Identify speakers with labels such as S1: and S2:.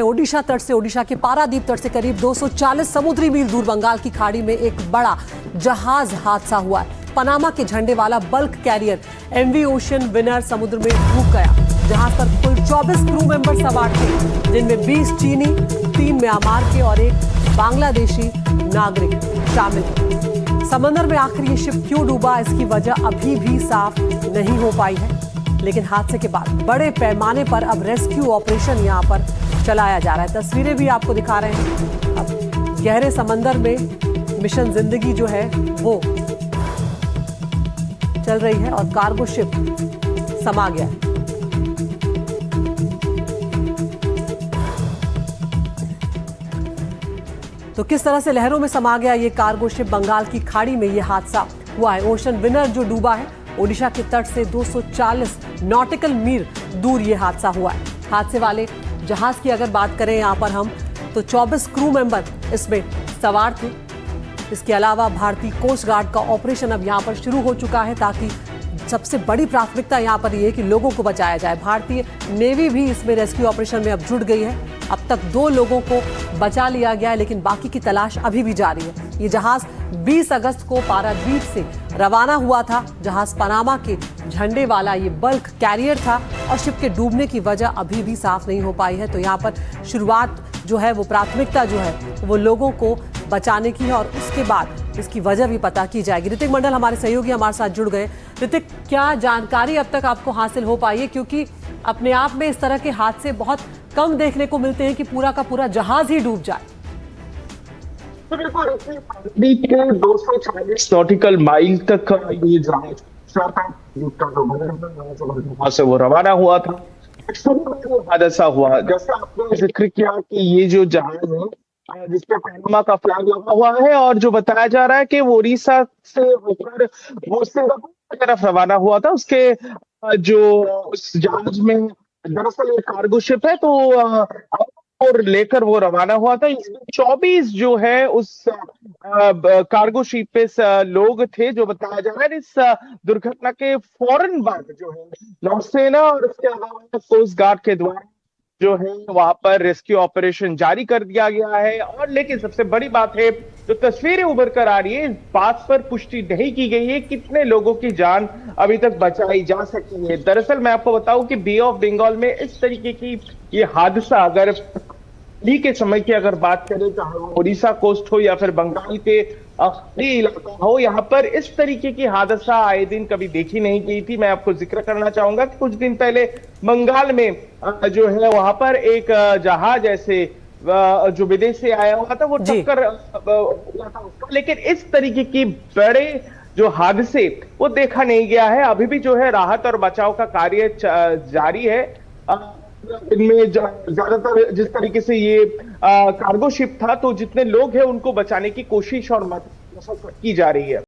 S1: ओडिशा तट से, ओडिशा के पारादीप तट से करीब 240 समुद्री मील दूर बंगाल की खाड़ी में एक बड़ा जहाज हादसा हुआ है। पनामा के झंडे वाला bulk carrier MV Ocean Winner समुद्र में डूब गया। जहाज पर कुल 24 क्रू मेंबर सवार थे, जिनमें 20 चीनी, 3 म्यांमार के और एक बांग्लादेशी नागरिक शामिल थे। समंदर में आखिर ये शिप क्यों डूबा, इसकी वजह अभी भी साफ नहीं हो पाई है। लेकिन हादसे के बाद बड़े पैमाने पर अब रेस्क्यू ऑपरेशन यहां पर चलाया जा रहा है। तस्वीरें भी आपको दिखा रहे हैं। अब गहरे समंदर में मिशन जिंदगी जो है वो चल रही है और कार्गो शिप समा गया है। तो किस तरह से लहरों में समा गया ये कार्गो शिप, बंगाल की खाड़ी में ये हादसा हुआ है। ओशन विनर जो डूबा है, ओडिशा के तट से 240 नॉटिकल मील दूर ये हादसा हुआ है। हादसे वाले जहाज की अगर बात करें यहाँ पर हम, तो 24 क्रू मेंबर इसमें सवार थे। इसके अलावा भारतीय कोस्ट गार्ड का ऑपरेशन अब यहाँ पर शुरू हो चुका है, ताकि सबसे बड़ी प्राथमिकता यहाँ पर ये कि लोगों को बचाया जाए। भारतीय नेवी भी इसमें रेस्क्यू ऑपरेशन में अब जुट गई है। अब तक 2 लोगों को बचा लिया गया है, लेकिन बाकी की तलाश अभी भी जारी है। ये जहाज 20 अगस्त को पारादीप से रवाना हुआ था। जहाज पनामा के झंडे वाला ये बल्क कैरियर था और शिप के डूबने की वजह अभी भी साफ नहीं हो पाई है। तो यहाँ पर शुरुआत जो है वो प्राथमिकता जो है वो लोगों को बचाने की है और उसके बाद इसकी वजह भी पता की जाएगी। ऋतिक मंडल हमारे सहयोगी हमारे साथ जुड़ गए। ऋतिक, क्या जानकारी अब तक आपको हासिल हो पाई है, क्योंकि अपने आप में इस तरह के हादसे बहुत कम देखने को मिलते हैं कि पूरा का पूरा जहाज ही डूब जाए।
S2: के 240 नॉटिकल माइल तक ये जहाज से वो रवाना हुआ था। हादसा हुआ, जैसे आपने जिक्र किया कि ये जो जहाज है जिसपे पनामा का फ्लैग लगा हुआ है और जो बताया जा रहा है कि वो उड़ीसा से होकर वो सिंगापुर की तरफ रवाना हुआ था। उसके जो उस जहाज में दरअसल ये कार्गो शिप है, तो और लेकर वो रवाना हुआ था। इसमें 24 जो है उस कार्गो शिप पे लोग थे, जो बताया जा रहा है। इस दुर्घटना के फौरन बाद जो है नौसेना और उसके अलावा कोस्ट गार्ड के द्वारा जो है वहां पर रेस्क्यू ऑपरेशन जारी कर दिया गया है। और लेकिन सबसे बड़ी बात है, जो तस्वीरें उभर कर आ रही है, इस बात पर पुष्टि नहीं की गई है कितने लोगों की जान अभी तक बचाई जा सकती है। दरअसल मैं आपको बताऊं कि बे ऑफ बंगाल में इस तरीके की ये हादसा, अगर होली के समय की अगर बात करें, चाहे उड़ीसा कोस्ट हो या फिर बंगाल के इलाका हो, यहाँ पर इस तरीके की हादसा आए दिन कभी देखी नहीं गई थी। मैं आपको जिक्र करना चाहूंगा कि कुछ दिन पहले बंगाल में जो है वहां पर एक जहाज ऐसे जो विदेश से आया हुआ था वो टक्कर हुआ था उसका, लेकिन इस तरीके की बड़े जो हादसे वो देखा नहीं गया है। अभी भी जो है राहत और बचाव का कार्य जारी है। इनमें ज्यादातर जिस तरीके से ये कार्गो शिप था, तो जितने लोग हैं उनको बचाने की कोशिश और मदद की जा रही है।